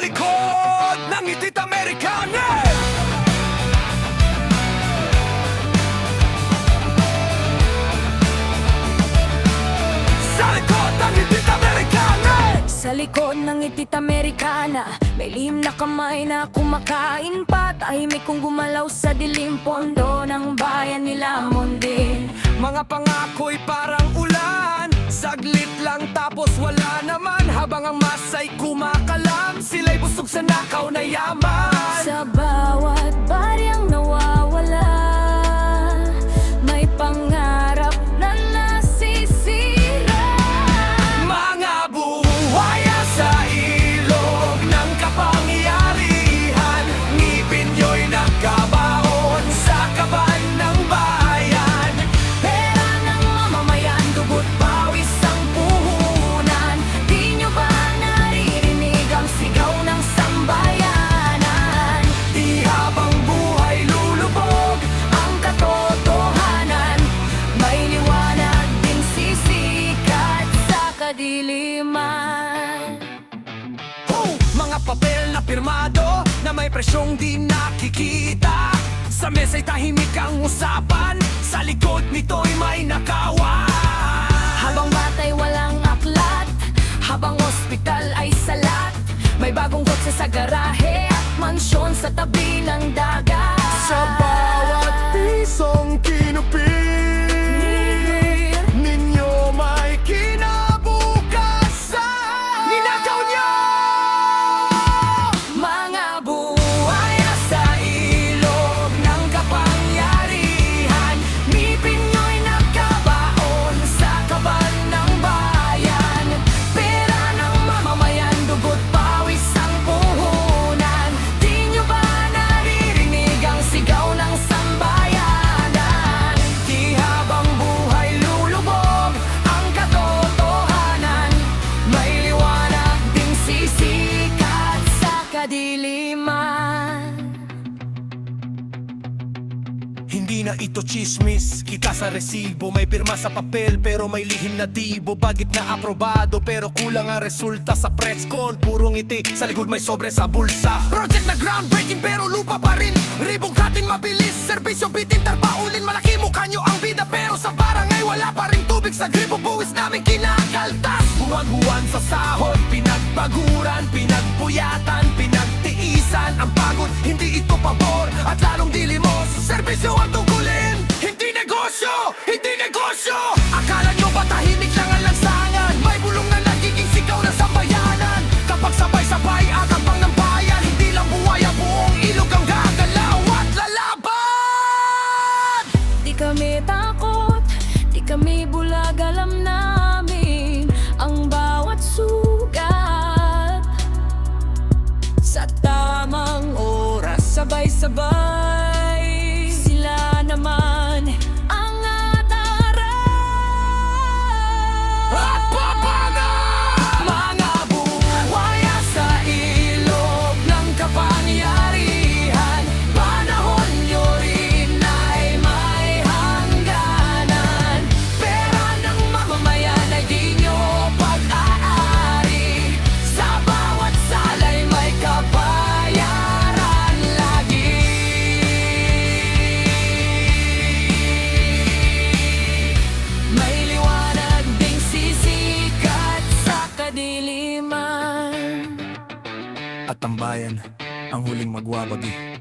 likod ng itit Amerikana. Sa likod ng itit Amerikana. Sa likod ng itit Amerikana, may lihim na kamay na kumakain pa. Tahimik kong gumalaw sa dilim pondo ng bayan nila Mondin. Mga pangako'y parang ulan, saglit lang tapos wala naman. Habang ang masa'y kumakalam, sila'y busog sa nakaw na yaman. Sa bawat baryang nawawala, may pangarap na nasisira. Mga buhaya sa ilog ng kapangyarihan, ngipin nyo'y nagkabaon sa kaban ng bayan. Pera ng mamamayan, dugo't pawis ang puhunan. Di nyo ba naririnig ang sigaw ng sambayanan? Di habang buhay lulubog Ang katotohanan, may liwanag din sisikat sa kadiliman. Mga papel na pirmado na may presyong di nakikita. Sa mesa'y tahimik ang usapan, sa likod nito'y may nakawan. Habang batay walang aklat, habang ospital ay salat. May bagong kotse sa garahe at mansyon sa tabi ng dagat. Sa bawat pisong kinupit ninyo may kinabukasan. Ninakaw niyo! Mga buhaya sa ilog ng kapangyarihan, ngipin nyo'y nagkabaon sa kaban ng bayan. Pera ng mamamayan, dugo't pawis ang puhunan. Di nyo ba naririnig ang sigaw ng sambayanan? Di habang buhay lulubog Ang katotohanan, may liwanag ding sisikat sa kadiliman. Hindi na ito chismis, kita sa resibo. May pirma sa papel pero may lihim na tibo. Bagit na aprobado pero kulang ang resulta. Sa press con, puro ngiti, sa likod may sobre sa bulsa. Project na groundbreaking pero lupa pa rin. Ribong katin mabilis, serbisyo bitin tarpaulin. Malaki mukha nyo ang bida pero sa barangay wala pa rin tubig sa gripo. Buwis namin kinakaltas, buwan-buwan sa sahod. Pinagbaguran, pinagpuyatan, pinagtiisan. Ang pagod, hindi ito pabor at lalong dilimos. Serbisyo ang tungkulin, hindi negosyo, hindi negosyo. Akala nyo ba tahimik lang ang lansangan? May bulong na nagiging sigaw ng sambayanan. Kapag sabay-sabay agapang ng bayan, hindi lang buhaya, buong ilog ang gagalaw at lalaban. Di kami takot, di kami bulag, alam namin ang bawat sugat. Sa tamang oras, sabay-sabay, sila naman ang ataran. At papangan! Mga buhaya sa ilog ng kapangyarihan, panahon nyo rin ay may hangganan. Pera ng mamamayan ay di nyo pag-aari. Sa bawat salay may kabayaran lagi. May liwanag ding sisikat sa kadiliman. At ang bayan, ang huling magwawagi.